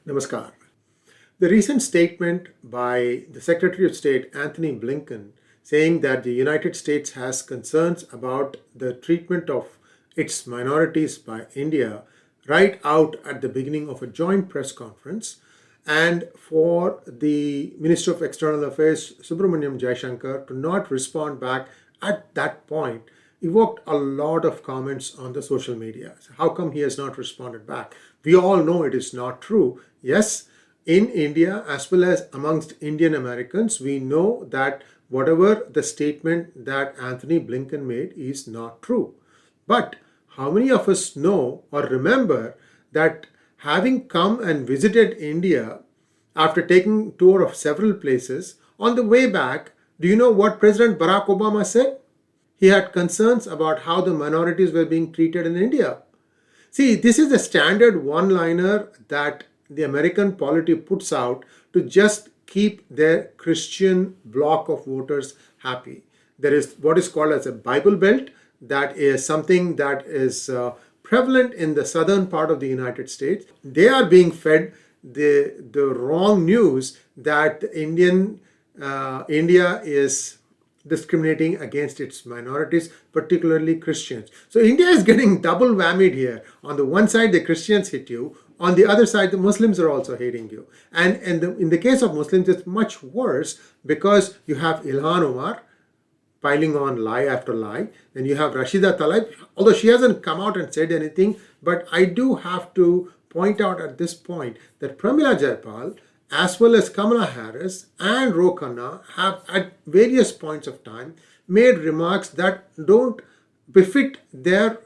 Namaskar. The recent statement by the Secretary of State Anthony Blinken saying that the United States has concerns about the treatment of its minorities by India right out at the beginning of a joint press conference, and for the Minister of External Affairs Subramaniam Jaishankar to not respond back at that point evoked a lot of comments on the social media. So how come he has not responded back? We all know it is not true. Yes, in India as well as amongst Indian Americans, we know that whatever the statement that Anthony Blinken made is not true. But how many of us know or remember that having come and visited India after taking tour of several places, on the way back, do you know what President Barack Obama said? He had concerns about how the minorities were being treated in India. See, this is the standard one-liner that the American polity puts out to just keep their Christian bloc of voters happy. There is what is called as a Bible Belt, that is something that is prevalent in the southern part of the United States. They are being fed the wrong news that India is discriminating against its minorities, particularly Christians. So India is getting double whammied here. On the one side, the Christians hit you. On the other side, the Muslims are also hating you. And in the case of Muslims, it's much worse because you have Ilhan Omar piling on lie after lie. Then you have Rashida Tlaib, although she hasn't come out and said anything. But I do have to point out at this point that Pramila Jayapal, as well as Kamala Harris and Ro Khanna, have at various points of time made remarks that don't befit their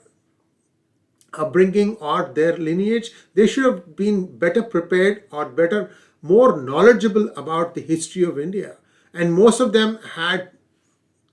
upbringing or their lineage. They should have been better prepared or more knowledgeable about the history of India. And most of them had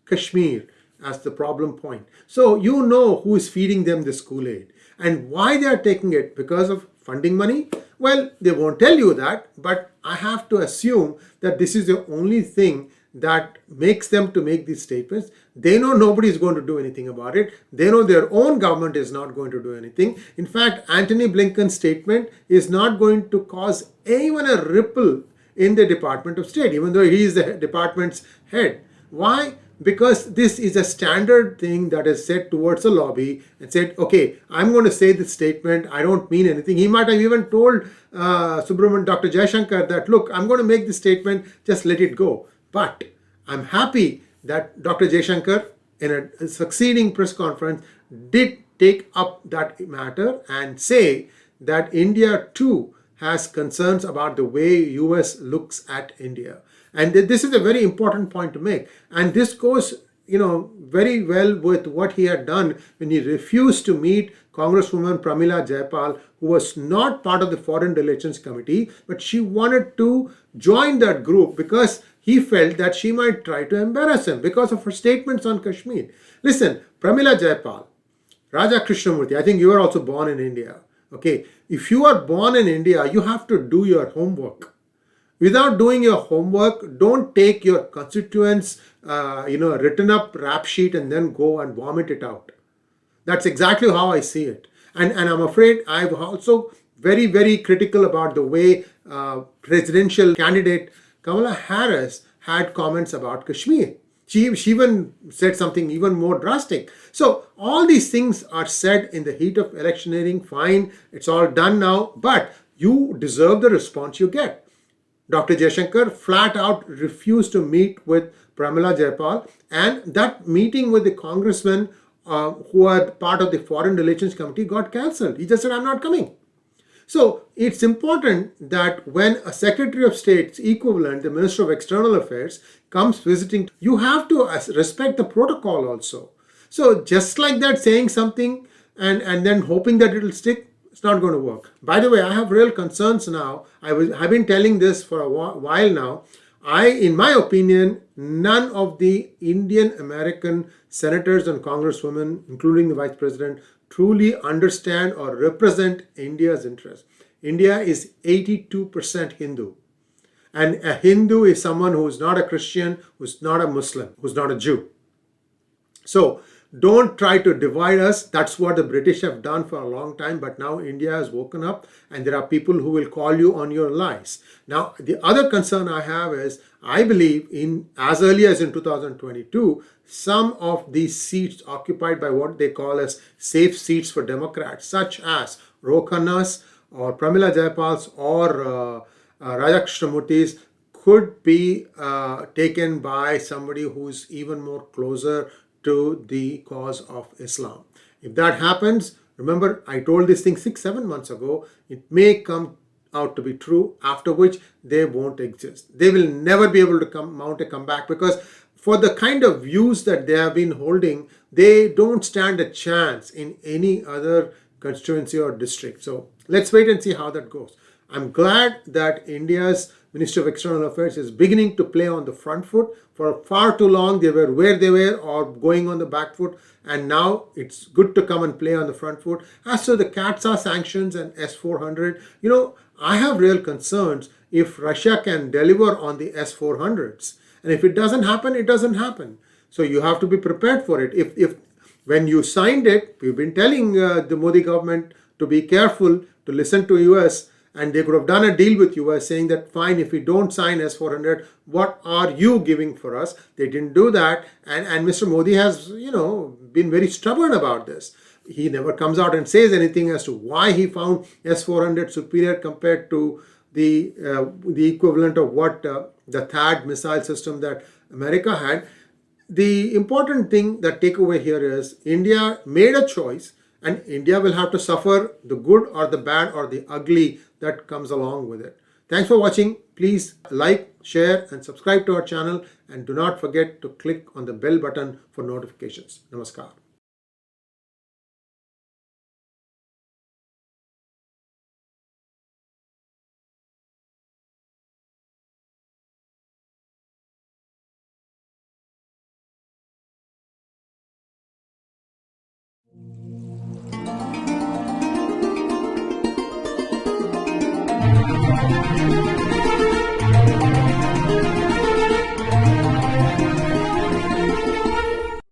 Kashmir as the problem point. So you know who is feeding them this Kool-Aid and why they are taking it. Because of funding money? Well, they won't tell you that, but I have to assume that this is the only thing that makes them to make these statements. They know nobody is going to do anything about it. They know their own government is not going to do anything. In fact, Anthony Blinken's statement is not going to cause even a ripple in the Department of State, even though he is the department's head. Why? Because this is a standard thing that is said towards a lobby and said, okay, I'm going to say this statement. I don't mean anything. He might have even told Dr. Jaishankar that, look, I'm going to make this statement, just let it go. But I'm happy that Dr. Jaishankar, in a succeeding press conference, did take up that matter and say that India too has concerns about the way US looks at India. And this is a very important point to make. And this goes, very well with what he had done when he refused to meet Congresswoman Pramila Jayapal, who was not part of the Foreign Relations Committee, but she wanted to join that group because he felt that she might try to embarrass him because of her statements on Kashmir. Listen, Pramila Jayapal, Raja Krishnamurthy, I think you were also born in India. Okay, if you are born in India, you have to do your homework. Without doing your homework, don't take your constituents, written up rap sheet and then go and vomit it out. That's exactly how I see it. And I'm afraid I'm also very, very critical about the way presidential candidate Kamala Harris had comments about Kashmir. She even said something even more drastic. So all these things are said in the heat of electioneering. Fine, it's all done now, but you deserve the response you get. Dr. Jaishankar flat out refused to meet with Pramila Jayapal, and that meeting with the congressmen who are part of the Foreign Relations Committee got cancelled. He just said, I'm not coming. So it's important that when a Secretary of State's equivalent, the Minister of External Affairs, comes visiting, you have to respect the protocol also. So just like that, saying something and then hoping that it will stick, it's not going to work. By the way, I have real concerns now. I've been telling this for a while now. In my opinion, none of the Indian American senators and congresswomen, including the Vice President, truly understand or represent India's interests. India is 82% Hindu. And a Hindu is someone who is not a Christian, who's not a Muslim, who's not a Jew. So Don't try to divide us. That's what the British have done for a long time. But now India has woken up, and there are people who will call you on your lies. Now, the other concern I have is I believe in as early as in 2022, some of these seats occupied by what they call as safe seats for Democrats, such as Ro Khanna's or Pramila Jayapal's or Raja Krishnamurthy's, could be taken by somebody who's even more closer to the cause of Islam. If that happens, remember I told this thing 6-7 months ago, it may come out to be true, after which they won't exist. They will never be able to mount a comeback, because for the kind of views that they have been holding, they don't stand a chance in any other constituency or district. So let's wait and see how that goes. I'm glad that India's Ministry of External Affairs is beginning to play on the front foot. For far too long, they were where they were or going on the back foot, and now it's good to come and play on the front foot. As to the CAATSA sanctions and S-400, I have real concerns if Russia can deliver on the S-400s. And if it doesn't happen, it doesn't happen. So you have to be prepared for it. If when you signed it, we've been telling the Modi government to be careful, to listen to US, and they could have done a deal with US saying that, fine, if we don't sign S-400, what are you giving for us? They didn't do that. And Mr. Modi has, been very stubborn about this. He never comes out and says anything as to why he found S-400 superior compared to the equivalent of what the THAAD missile system that America had. The important thing that take away here is India made a choice, and India will have to suffer the good or the bad or the ugly that comes along with it. Thanks for watching. Please like, share, and subscribe to our channel, and do not forget to click on the bell button for notifications. Namaskar.